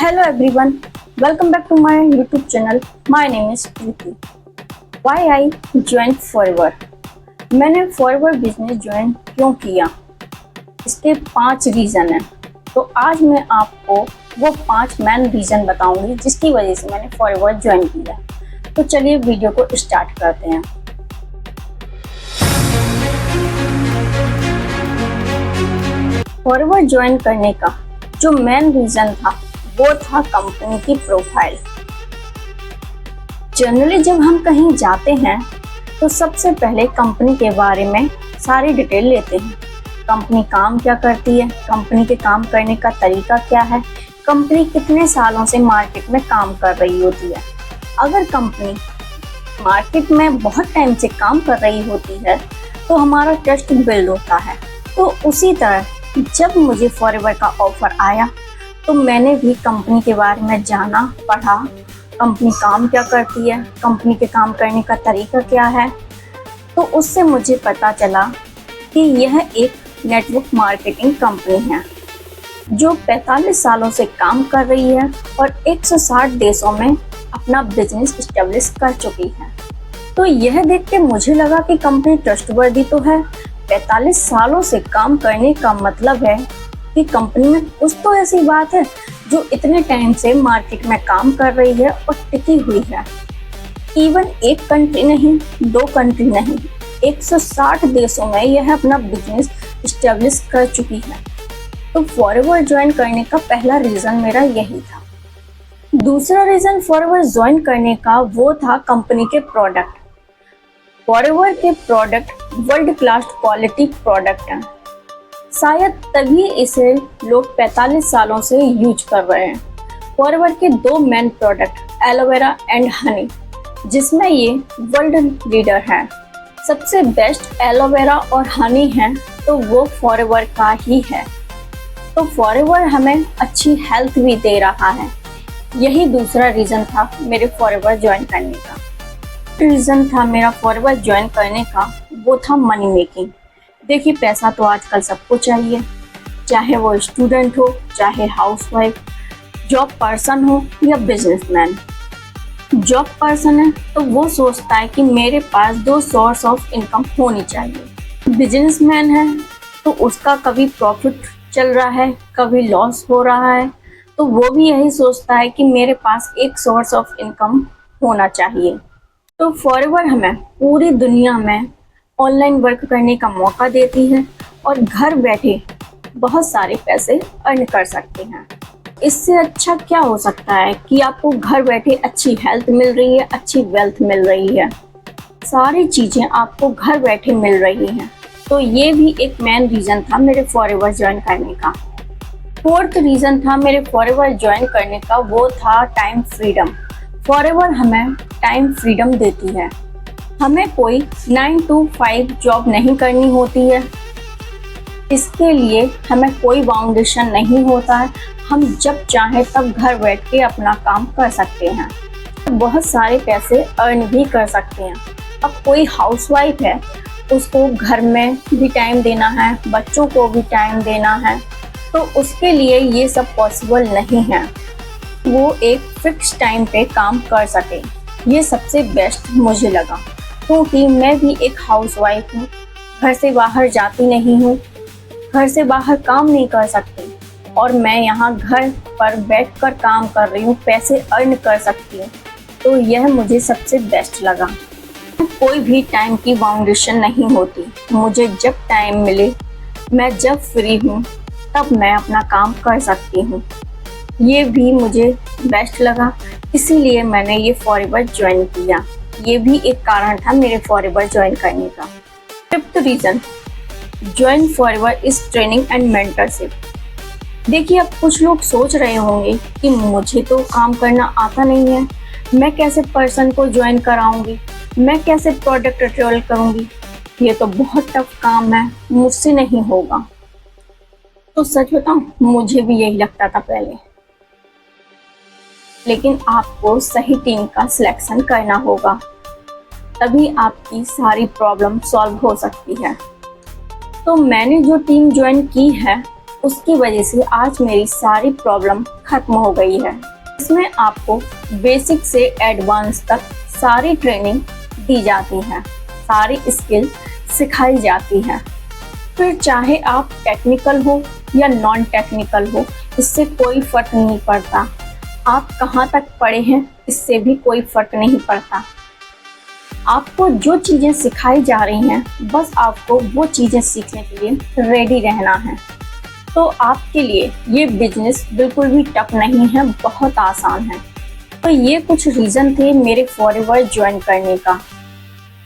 Hello everyone, welcome back to my YouTube channel. My name is Preeti. Why I joined Forever? मैंने Forever business join क्यों किया? इसके 5 reason हैं। तो आज मैं आपको वो 5 मेन रीज़न बताऊंगी जिसकी वजह से मैंने Forever ज्वाइन किया। तो चलिए वीडियो को स्टार्ट करते हैं। Forever ज्वाइन करने का जो मेन रीज़न था वो था कंपनी की प्रोफाइल। जनरली जब हम कहीं जाते हैं तो सबसे पहले कंपनी के बारे में सारी डिटेल लेते हैं। कंपनी काम क्या करती है, कंपनी के काम करने का तरीका क्या है, कंपनी कितने सालों से मार्केट में काम कर रही होती है। अगर कंपनी मार्केट में बहुत टाइम से काम कर रही होती है तो हमारा ट्रस्ट बिल्ड होता है। तो उसी तरह जब मुझे फॉरएवर का ऑफर आया तो मैंने भी कंपनी के बारे में जाना, पढ़ा, कंपनी काम क्या करती है, कंपनी के काम करने का तरीका क्या है। तो उससे मुझे पता चला कि यह एक नेटवर्क मार्केटिंग कंपनी है जो 45 सालों से काम कर रही है और 160 देशों में अपना बिजनेस एस्टेब्लिश कर चुकी है। तो यह देख के मुझे लगा कि कंपनी ट्रस्टवर्दी तो है। 45 सालों से काम करने का मतलब है कि कंपनी में कुछ तो ऐसी बात है जो इतने टाइम से मार्केट में काम कर रही है और टिकी हुई है। इवन एक कंट्री नहीं, 2 कंट्री नहीं, 160 देशों में यह अपना बिजनेस एस्टेब्लिश कर चुकी है। तो फॉरएवर ज्वाइन करने का पहला रीज़न मेरा यही था। दूसरा रीज़न फॉरएवर ज्वाइन करने का वो था कंपनी के प्रोडक्ट। फॉरएवर के product world class quality product हैं। शायद तभी इसे लोग 45 सालों से यूज कर रहे हैं। फॉरएवर के 2 main product aloe vera and honey, जिसमें ये वर्ल्ड लीडर है। सबसे बेस्ट एलोवेरा और हनी है तो वो फॉरएवर का ही है। तो फॉरएवर हमें अच्छी हेल्थ भी दे रहा है। यही दूसरा रीज़न था मेरे फॉरएवर ज्वाइन करने का। रीज़न था मेरा फॉरएवर ज्वाइन करने का वो था मनी मेकिंग। देखिए, पैसा तो आजकल सबको चाहिए, चाहे वो स्टूडेंट हो, चाहे हाउसवाइफ, जॉब पर्सन हो या बिजनेसमैन। जॉब पर्सन है तो वो सोचता है कि मेरे पास 2 सोर्स ऑफ इनकम होनी चाहिए। बिजनेसमैन है तो उसका कभी प्रॉफिट चल रहा है, कभी लॉस हो रहा है, तो वो भी यही सोचता है कि मेरे पास एक सोर्स ऑफ इनकम होना चाहिए। तो फॉरएवर हमें पूरी दुनिया में ऑनलाइन वर्क करने का मौका देती है और घर बैठे बहुत सारे पैसे अर्न कर सकते हैं। इससे अच्छा क्या हो सकता है कि आपको घर बैठे अच्छी हेल्थ मिल रही है, अच्छी वेल्थ मिल रही है, सारी चीज़ें आपको घर बैठे मिल रही हैं। तो ये भी एक मेन रीज़न था मेरे फॉरएवर ज्वाइन करने का। 4th रीज़न था मेरे फॉरएवर ज्वाइन करने का वो था टाइम फ्रीडम। फॉरएवर हमें टाइम फ्रीडम देती है। हमें कोई 9 to 5 जॉब नहीं करनी होती है। इसके लिए हमें कोई बाउंडेशन नहीं होता है। हम जब चाहें तब घर बैठ के अपना काम कर सकते हैं, बहुत सारे पैसे अर्न भी कर सकते हैं। अब कोई हाउसवाइफ है, उसको घर में भी टाइम देना है, बच्चों को भी टाइम देना है, तो उसके लिए ये सब पॉसिबल नहीं है वो एक फिक्स टाइम पे काम कर सके। ये सबसे बेस्ट मुझे लगा, क्योंकि मैं भी एक हाउसवाइफ हूँ, घर से बाहर जाती नहीं हूँ, घर से बाहर काम नहीं कर सकती और मैं यहाँ घर पर बैठकर काम कर रही हूँ, पैसे अर्न कर सकती हूँ। तो यह मुझे सबसे बेस्ट लगा। कोई भी टाइम की बाउंडेशन नहीं होती। मुझे जब टाइम मिले, मैं जब फ्री हूँ तब मैं अपना काम कर सकती हूँ। ये भी मुझे बेस्ट लगा, इसीलिए मैंने ये फॉरएवर ज्वाइन किया। ये भी एक कारण था मेरे फॉरएवर ज्वाइन करने का। 5th reason join forever is training and mentorship. देखिए, अब कुछ लोग सोच रहे होंगे कि मुझे तो काम करना आता नहीं है, मैं कैसे पर्सन को ज्वाइन कराऊंगी, मैं कैसे प्रोडक्ट ट्रेवल करूंगी, ये तो बहुत टफ काम है, मुझसे नहीं होगा। तो सच बताऊं, मुझे भी यही लगता था पहले। लेकिन आपको सही टीम का सिलेक्शन करना होगा, तभी आपकी सारी प्रॉब्लम सॉल्व हो सकती है। तो मैंने जो टीम ज्वाइन की है उसकी वजह से आज मेरी सारी प्रॉब्लम खत्म हो गई है। इसमें आपको बेसिक से एडवांस तक सारी ट्रेनिंग दी जाती है, सारी स्किल सिखाई जाती है। फिर चाहे आप टेक्निकल हो या नॉन टेक्निकल हो, इससे कोई फर्क नहीं पड़ता। आप कहाँ तक पढ़े हैं इससे भी कोई फर्क नहीं पड़ता। आपको जो चीज़ें सिखाई जा रही हैं, बस आपको वो चीज़ें सीखने के लिए रेडी रहना है। तो आपके लिए ये बिजनेस बिल्कुल भी टफ नहीं है, बहुत आसान है। तो ये कुछ रीज़न थे मेरे फॉरएवर ज्वाइन करने का।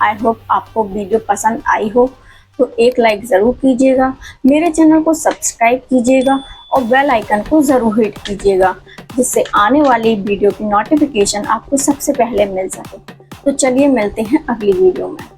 आई होप आपको वीडियो पसंद आई हो, तो एक लाइक ज़रूर कीजिएगा, मेरे चैनल को सब्सक्राइब कीजिएगा और बेल आइकन को ज़रूर हिट कीजिएगा, जिससे आने वाली वीडियो की नोटिफिकेशन आपको सबसे पहले मिल सके। तो चलिए मिलते हैं अगली वीडियो में।